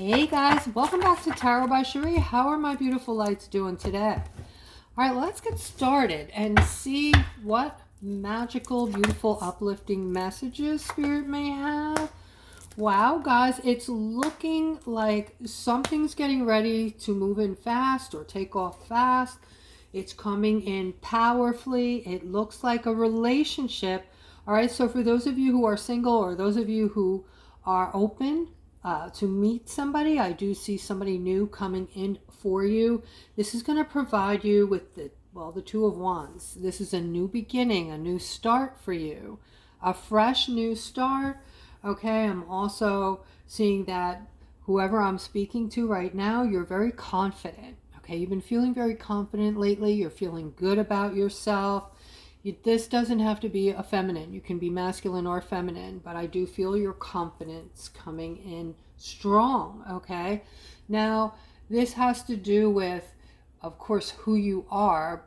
Hey guys, welcome back to Tarot by Cherie. How are my beautiful lights doing today? All right, let's get started and see what magical, beautiful, uplifting messages Spirit may have. Wow, guys, it's looking like something's getting ready to move in fast or take off fast. It's coming in powerfully. It looks like a relationship. All right, so for those of you who are single or those of you who are open to meet somebody, I do see somebody new coming in for you. This is going to provide you with the Two of Wands. This is a new beginning, a new start for you, a fresh new start. Okay, I'm also seeing that whoever I'm speaking to right now, you're very confident. Okay, you've been feeling very confident lately. You're feeling good about yourself. This doesn't have to be a feminine. You can be masculine or feminine, but I do feel your confidence coming in strong, okay? Now, this has to do with, of course, who you are,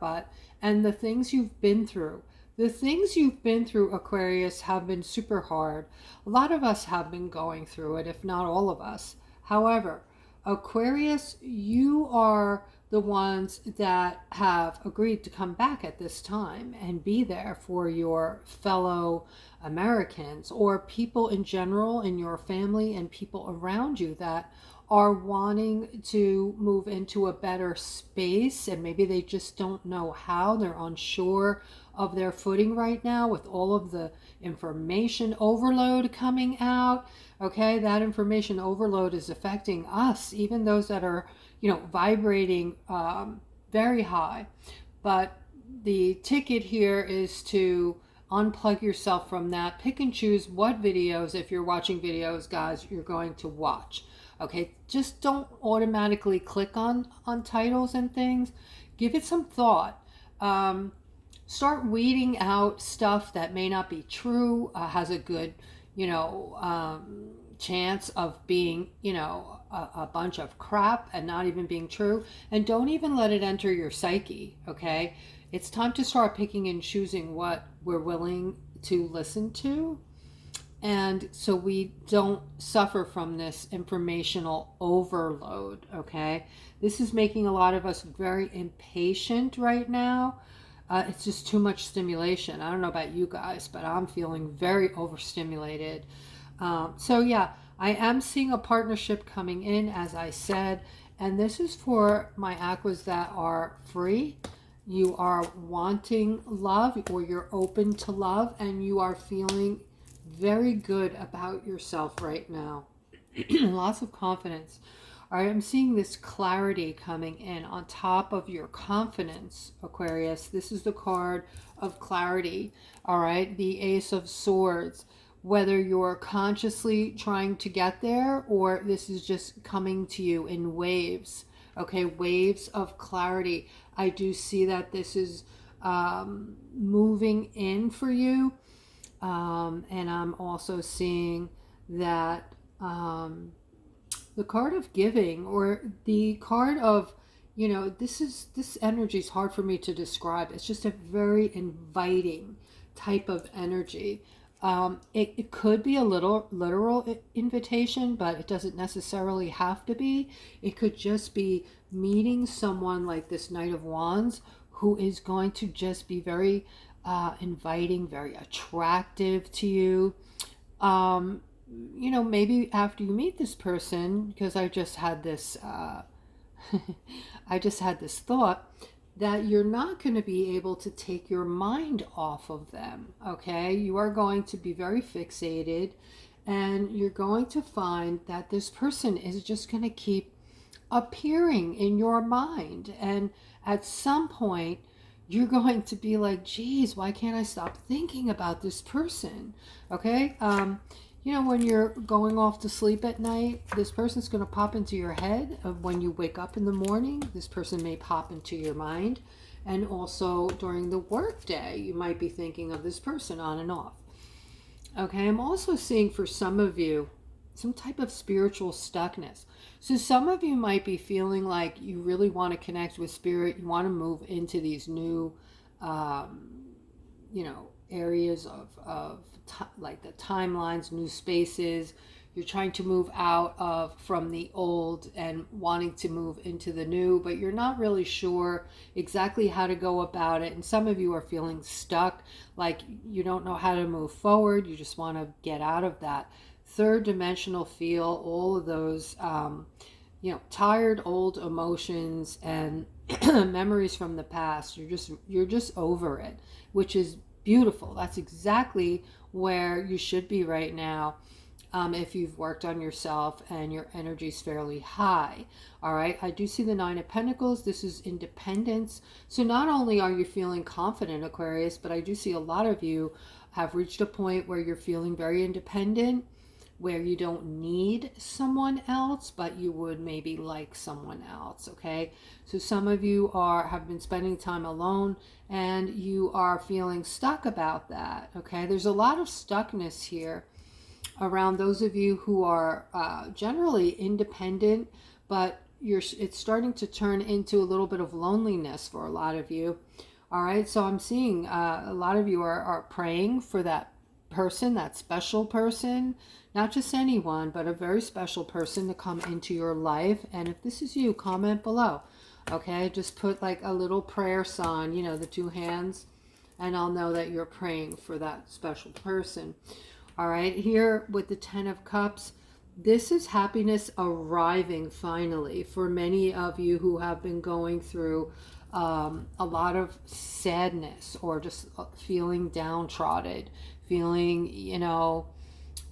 and the things you've been through. The things you've been through, Aquarius, have been super hard. A lot of us have been going through it, if not all of us. However, Aquarius, you are the ones that have agreed to come back at this time and be there for your fellow Americans or people in general in your family and people around you that are wanting to move into a better space, and maybe they just don't know how. They're unsure of their footing right now with all of the information overload coming out. Okay, that information overload is affecting us, even those that are, vibrating very high. But the ticket here is to unplug yourself from that. Pick and choose what videos, if you're watching videos, guys, you're going to watch. Okay, just don't automatically click on titles and things. Give it some thought. Start weeding out stuff that may not be true, has a good, chance of being, a bunch of crap and not even being true. And don't even let it enter your psyche, okay? It's time to start picking and choosing what we're willing to listen to, and so we don't suffer from this informational overload, okay? This is making a lot of us very impatient right now. It's just too much stimulation. I don't know about you guys, but I'm feeling very overstimulated. So yeah, I am seeing a partnership coming in, as I said, and this is for my aquas that are free. You are wanting love, or you're open to love, and you are feeling very good about yourself right now. Lots of confidence. All right, I'm seeing this clarity coming in on top of your confidence, Aquarius. This is the card of clarity. All right, the Ace of Swords. Whether you're consciously trying to get there or this is just coming to you in waves. Okay, waves of clarity. I do see that this is moving in for you. And I'm also seeing that the card of giving, or the card of, this energy is hard for me to describe. It's just a very inviting type of energy. It could be a little literal invitation, but it doesn't necessarily have to be. It could just be meeting someone like this Knight of Wands who is going to just be very inviting, very attractive to you. Maybe after you meet this person, because I just had this I just had this thought that you're not going to be able to take your mind off of them, okay? You are going to be very fixated, and you're going to find that this person is just going to keep appearing in your mind, and at some point you're going to be like, geez, why can't I stop thinking about this person? Okay, when you're going off to sleep at night, this person's going to pop into your head. When you wake up in the morning, this person may pop into your mind. And also during the work day, you might be thinking of this person on and off. Okay, I'm also seeing for some of you some type of spiritual stuckness. So some of you might be feeling like you really want to connect with spirit. You want to move into these new, areas of like the timelines, new spaces. you're trying to move out of from the old and wanting to move into the new, but you're not really sure exactly how to go about it. And some of you are feeling stuck, like you don't know how to move forward. You just want to get out of that third dimensional feel, all of those tired old emotions and memories from the past. You're just over it, which is beautiful. That's exactly where you should be right now. If you've worked on yourself and your energy is fairly high. All right, I do see the Nine of Pentacles. This is independence. So not only are you feeling confident, Aquarius, but I do see a lot of you have reached a point where you're feeling very independent, where you don't need someone else, but you would maybe like someone else. Okay, so some of you have been spending time alone and you are feeling stuck about that. Okay, there's a lot of stuckness here around those of you who are generally independent, but it's starting to turn into a little bit of loneliness for a lot of you. All right, so I'm seeing a lot of you are praying for that person, that special person, not just anyone, but a very special person to come into your life. And if this is you, comment below. Okay, just put like a little prayer sign, the two hands, and I'll know that you're praying for that special person. All right, here with the Ten of Cups, this is happiness arriving finally for many of you who have been going through a lot of sadness or just feeling downtrodden, feeling,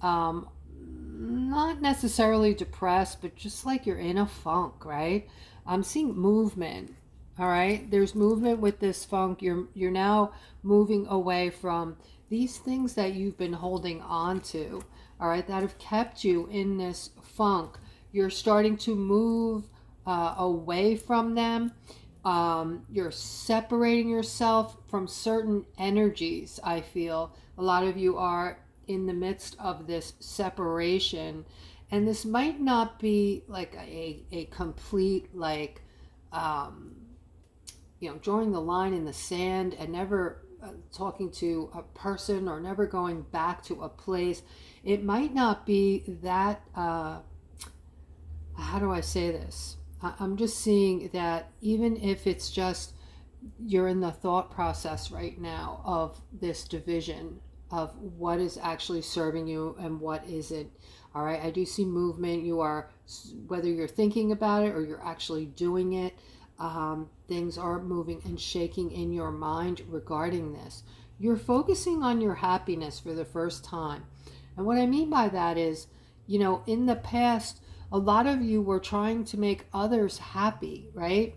not necessarily depressed, but just like you're in a funk, right? I'm seeing movement. All right, there's movement with this funk. You're now moving away from these things that you've been holding on to, all right, that have kept you in this funk. You're starting to move away from them. You're separating yourself from certain energies, I feel. A lot of you are in the midst of this separation. And this might not be like a complete, like, drawing the line in the sand and never talking to a person or never going back to a place. It might not be that, how do I say this? I'm just seeing that even if it's just you're in the thought process right now of this division of what is actually serving you and what isn't. All right, I do see movement. You are, whether you're thinking about it or you're actually doing it, things are moving and shaking in your mind regarding this. You're focusing on your happiness for the first time. And what I mean by that is, in the past, a lot of you were trying to make others happy, right?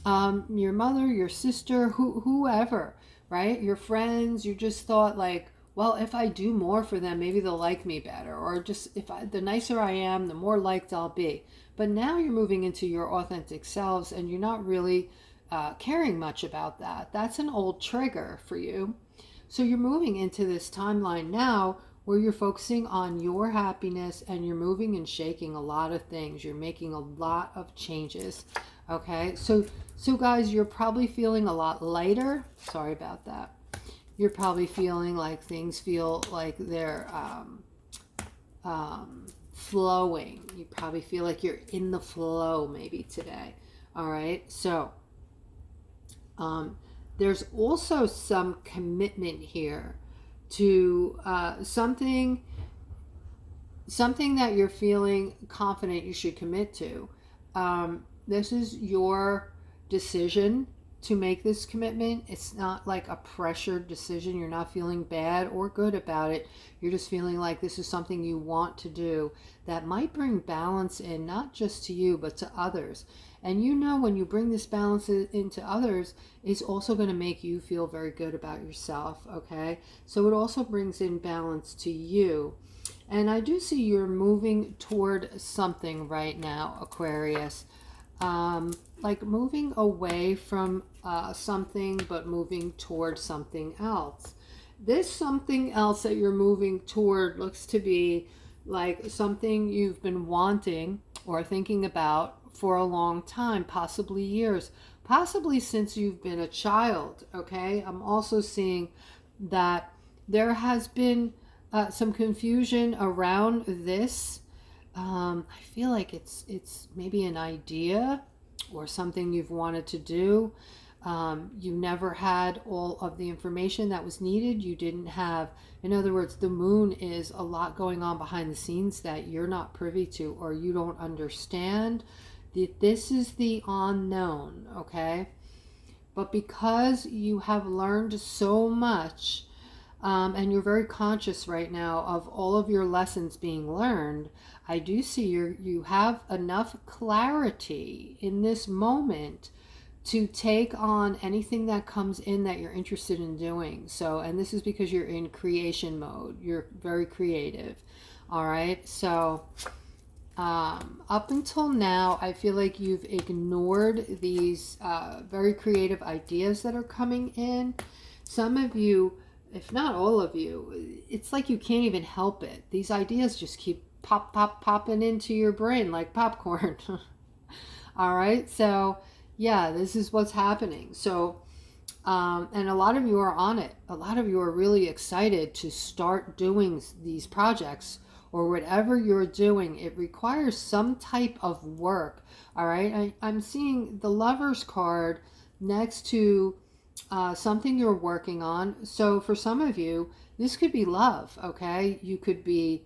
Your mother, your sister, whoever, right? Your friends, you just thought like, well, if I do more for them, maybe they'll like me better. Or just the nicer I am, the more liked I'll be. But now you're moving into your authentic selves and you're not really caring much about that. That's an old trigger for you. So you're moving into this timeline now where you're focusing on your happiness and you're moving and shaking a lot of things. You're making a lot of changes. Okay, so guys, you're probably feeling a lot lighter. Sorry about that. You're probably feeling like things feel like they're flowing. You probably feel like you're in the flow maybe today. All right, so there's also some commitment here to something that you're feeling confident you should commit to. This is your decision to make this commitment. It's not like a pressured decision. You're not feeling bad or good about it. You're just feeling like this is something you want to do that might bring balance in, not just to you, but to others. And when you bring this balance into others, it's also going to make you feel very good about yourself, okay? So it also brings in balance to you. And I do see you're moving toward something right now, Aquarius. Like moving away from something, but moving toward something else. This something else that you're moving toward looks to be like something you've been wanting or thinking about for a long time, possibly years, possibly since you've been a child, okay? I'm also seeing that there has been some confusion around this I feel like it's maybe an idea or something you've wanted to do. You never had all of the information that was needed. You didn't have, in other words, the moon is a lot going on behind the scenes that you're not privy to or you don't understand. This is the unknown, okay? But because you have learned so much, and you're very conscious right now of all of your lessons being learned, I do see you have enough clarity in this moment to take on anything that comes in that you're interested in doing. So, and this is because you're in creation mode. You're very creative. All right. So, up until now, I feel like you've ignored these very creative ideas that are coming in. Some of you, if not all of you, it's like you can't even help it. These ideas just keep popping into your brain like popcorn. All right. So, yeah, this is what's happening. So, and a lot of you are on it. A lot of you are really excited to start doing these projects or whatever you're doing. It requires some type of work. All right. I'm seeing the Lover's card next to something you're working on. So for some of you, this could be love. Okay. You could be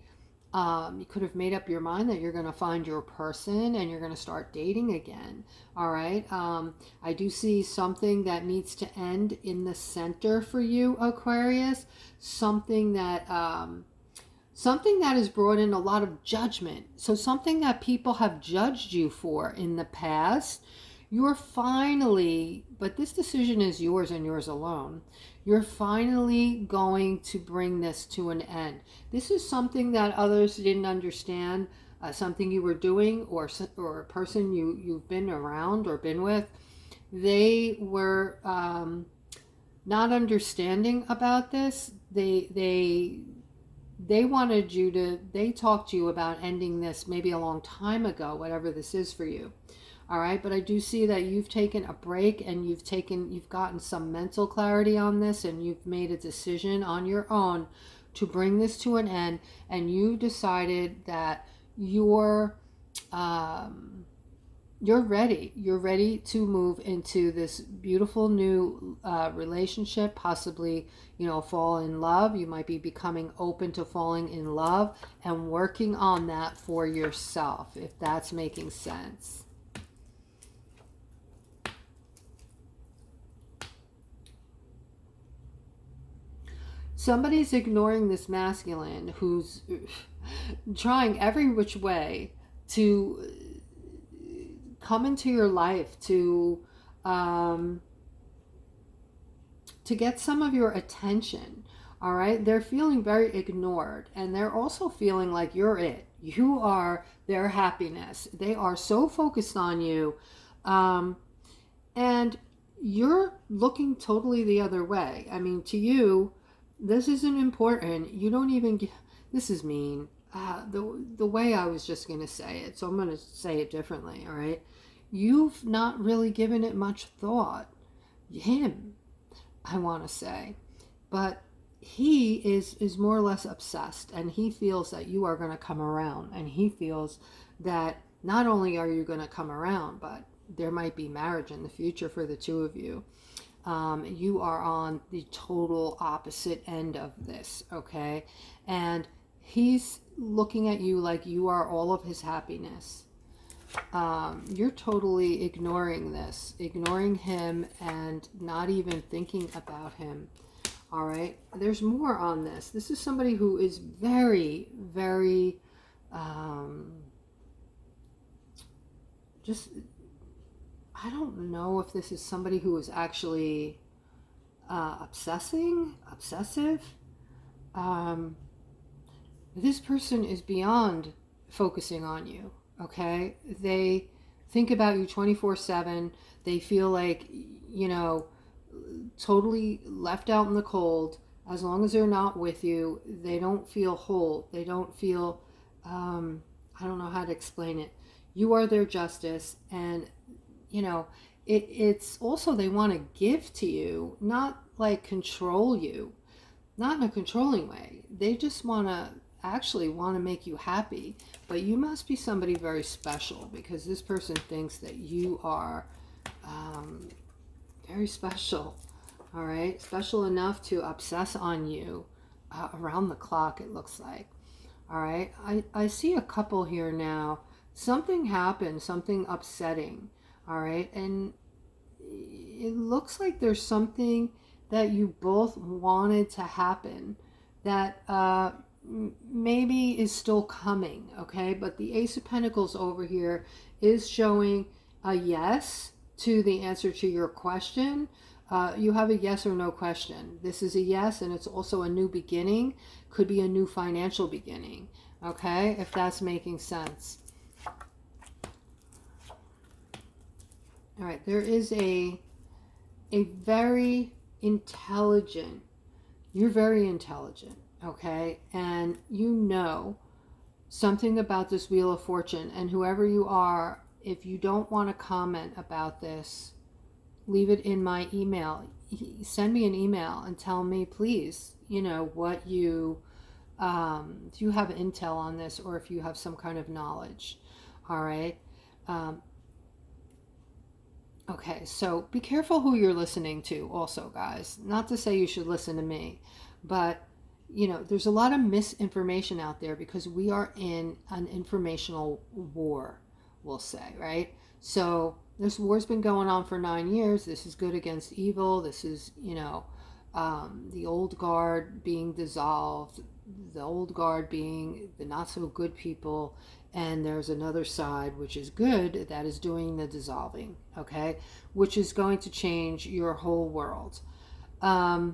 you could have made up your mind that you're going to find your person and you're going to start dating again. All right. I do see something that needs to end in the center for you, Aquarius. Something that has brought in a lot of judgment. So something that people have judged you for in the past, you're finally, but this decision is yours and yours alone. You're finally going to bring this to an end. This is something that others didn't understand, something you were doing or a person you've been around or been with. They were not understanding about this. They wanted you to, they talked to you about ending this maybe a long time ago, whatever this is for you. All right, but I do see that you've taken a break and you've gotten some mental clarity on this and you've made a decision on your own to bring this to an end, and you decided that you're ready. You're ready to move into this beautiful new relationship, possibly, fall in love. You might be becoming open to falling in love and working on that for yourself, if that's making sense. Somebody's ignoring this masculine who's trying every which way to come into your life to get some of your attention. All right, they're feeling very ignored, and they're also feeling like you're it. You are their happiness. They are so focused on you, and you're looking totally the other way. I mean, to you, this isn't important. You don't even get, this is mean. The way I was just going to say it, so I'm going to say it differently, all right? You've not really given it much thought. Him, I want to say. But he is more or less obsessed, and he feels that you are going to come around, and he feels that not only are you going to come around, but there might be marriage in the future for the two of you. You are on the total opposite end of this, okay? And he's looking at you like you are all of his happiness. You're totally ignoring this, ignoring him and not even thinking about him. All right, there's more on this. This is somebody who is very, very, just, I don't know if this is somebody who is actually obsessive. This person is beyond focusing on you, okay? They think about you 24/7. They feel like, totally left out in the cold. As long as they're not with you, they don't feel whole. They don't feel, I don't know how to explain it. You are their justice, and it's also they want to give to you, not like control you, not in a controlling way. They just want to actually want to make you happy, but you must be somebody very special, because this person thinks that you are very special. All right, special enough to obsess on you around the clock, it looks like. All right, I see a couple here now. Something happened, something upsetting. All right, and it looks like there's something that you both wanted to happen that maybe is still coming, okay? But the Ace of Pentacles over here is showing a yes to the answer to your question. You have a yes or no question. This is a yes, and it's also a new beginning. Could be a new financial beginning, okay? If that's making sense. All right, there is a very intelligent, you're very intelligent, okay? And you know something about this Wheel of Fortune, and whoever you are, if you don't want to comment about this, leave it in my email. Send me an email and tell me, please, you know, what you, if you have intel on this, or if you have some kind of knowledge. All right. Okay, so be careful who you're listening to also, guys. Not to say you should listen to me, but, you know, there's a lot of misinformation out there, because we are in an informational war, we'll say, right? So this war's been going on for 9 years. This is good against evil. This is, you know, the old guard being dissolved, the old guard being the not so good people, and there's another side which is good that is doing the dissolving, okay, which is going to change your whole world. But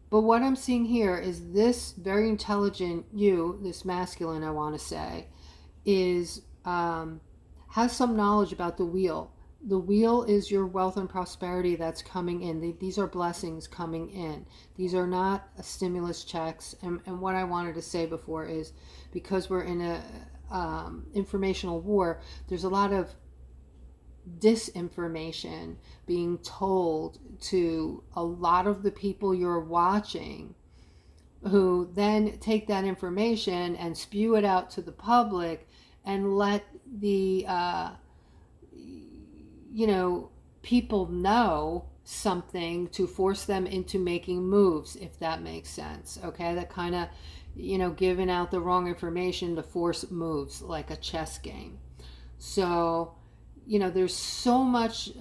what I'm seeing here is this very intelligent you, this masculine, I want to say, is has some knowledge about the wheel. The wheel is your wealth and prosperity that's coming in. These are blessings coming in. These are not stimulus checks. And what I wanted to say before is, because we're in a informational war, there's a lot of disinformation being told to a lot of the people you're watching, who then take that information and spew it out to the public and let the you know, people know something to force them into making moves, if that makes sense, okay? That kind of, you know, giving out the wrong information to force moves, like a chess game. So, you know, there's so much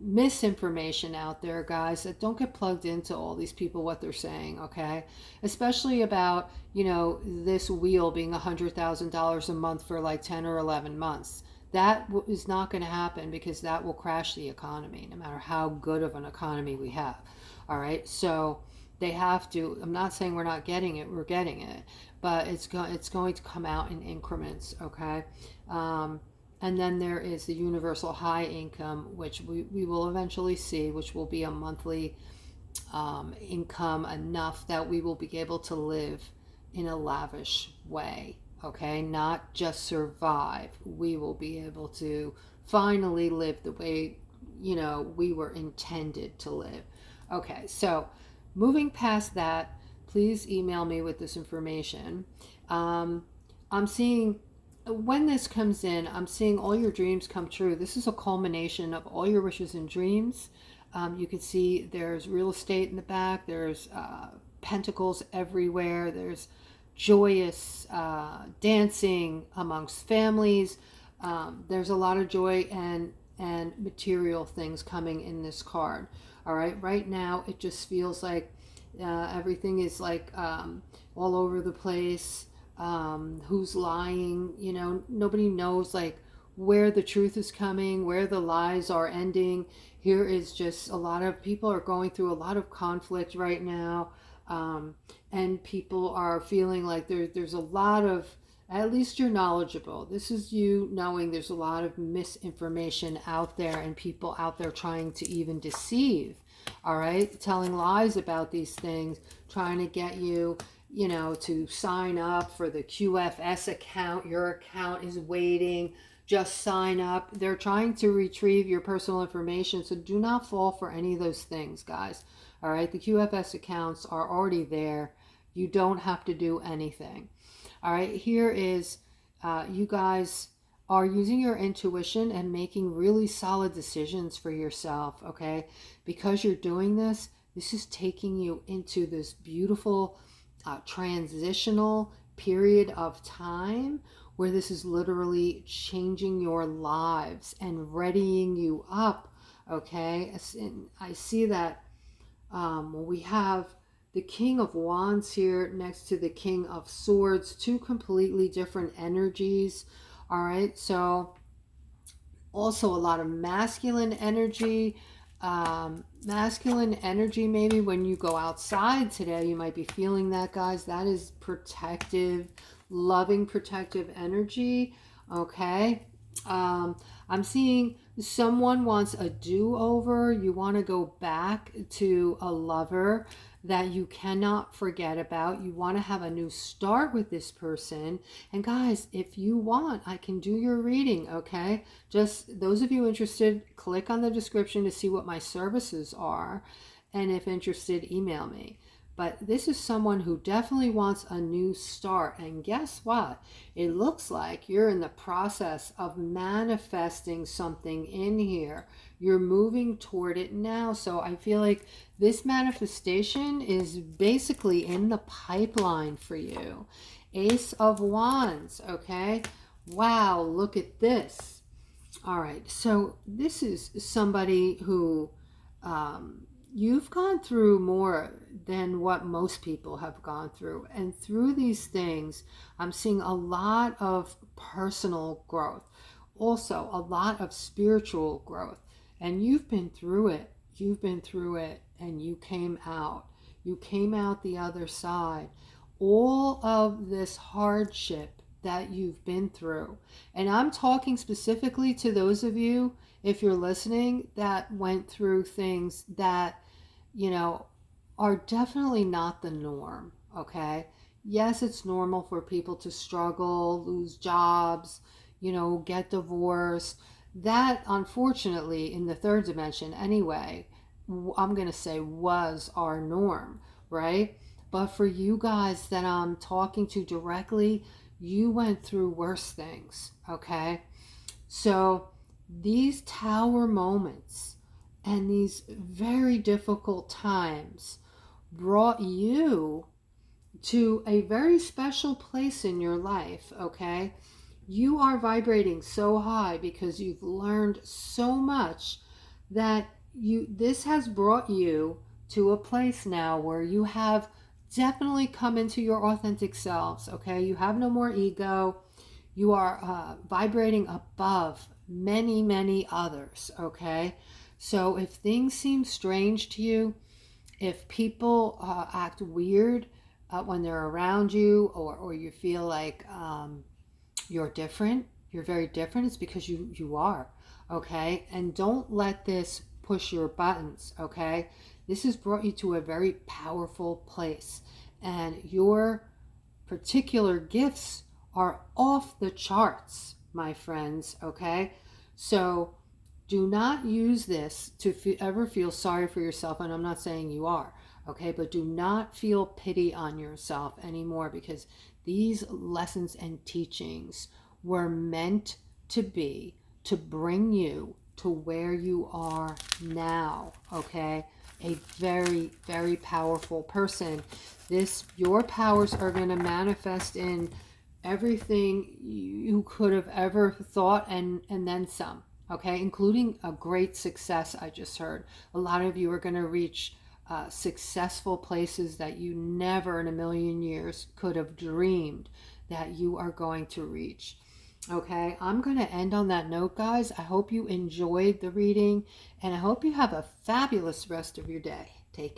misinformation out there, guys, that don't get plugged into all these people, what they're saying, okay? Especially about, you know, this wheel being $100,000 a month for like 10 or 11 months. That is not going to happen, because that will crash the economy, no matter how good of an economy we have. All right, so they have to. I'm not saying we're not getting it; we're getting it, but it's going to come out in increments. Okay, and then there is the universal high income, which we will eventually see, which will be a monthly income enough that we will be able to live in a lavish way. Okay, not just survive. We will be able to finally live the way, you know, we were intended to live. Okay, so moving past that, please email me with this information. I'm seeing, when this comes in, I'm seeing all your dreams come true. This is a culmination of all your wishes and dreams. You can see there's real estate in the back. There's pentacles everywhere. There's joyous dancing amongst families. There's a lot of joy and material things coming in this card. All right now it just feels like everything is like all over the place. Who's lying? You know, nobody knows like where the truth is coming, where the lies are ending. Here is just a lot of people are going through a lot of conflict right now. And people are feeling like there's a lot of, at least you're knowledgeable. This is you knowing there's a lot of misinformation out there, and people out there trying to even deceive, all right? Telling lies about these things, trying to get you, you know, to sign up for the QFS account. Your account is waiting. Just sign up. They're trying to retrieve your personal information, so do not fall for any of those things, guys. All right, the QFS accounts are already there. You don't have to do anything. All right, here is you guys are using your intuition and making really solid decisions for yourself, okay? Because you're doing this, this is taking you into this beautiful transitional period of time where this is literally changing your lives and readying you up, okay? And I see that we have the King of Wands here next to the King of Swords, two completely different energies. All right, so also a lot of masculine energy. Masculine energy, maybe when you go outside today, you might be feeling that, guys. That is protective, loving, protective energy. Okay. I'm seeing someone wants a do-over. You want to go back to a lover that you cannot forget about. You want to have a new start with this person. And guys, if you want, I can do your reading, okay? Just those of you interested, click on the description to see what my services are. And if interested, email me. But this is someone who definitely wants a new start. And guess what? It looks like you're in the process of manifesting something in here. You're moving toward it now. So I feel like this manifestation is basically in the pipeline for you. Ace of Wands, okay? Wow, look at this. All right, so this is somebody who you've gone through more than what most people have gone through. And through these things, I'm seeing a lot of personal growth. Also, a lot of spiritual growth. And you've been through it. You've been through it and you came out. You came out the other side. All of this hardship that you've been through. And I'm talking specifically to those of you, if you're listening, that went through things that, you know, are definitely not the norm, okay? Yes, it's normal for people to struggle, lose jobs, you know, get divorced. That, unfortunately, in the third dimension anyway, I'm going to say was our norm, right? But for you guys that I'm talking to directly, you went through worse things, okay? So these tower moments and these very difficult times brought you to a very special place in your life, okay? You are vibrating so high because you've learned so much that this has brought you to a place now where you have definitely come into your authentic selves, okay? You have no more ego. You are vibrating above many, many others, okay? So if things seem strange to you, if people act weird when they're around you, or you feel like you're different, you're very different, it's because you are, okay? And don't let this push your buttons, okay? This has brought you to a very powerful place, and your particular gifts are off the charts, my friends, okay? So do not use this to ever feel sorry for yourself, and I'm not saying you are, okay? But do not feel pity on yourself anymore, because these lessons and teachings were meant to be to bring you to where you are now, okay? A very, very powerful person. Your powers are going to manifest in everything you could have ever thought, and then some, okay? Including a great success, I just heard. A lot of you are going to reach successful places that you never in a million years could have dreamed that you are going to reach. Okay, I'm going to end on that note, guys. I hope you enjoyed the reading, and I hope you have a fabulous rest of your day. Take care.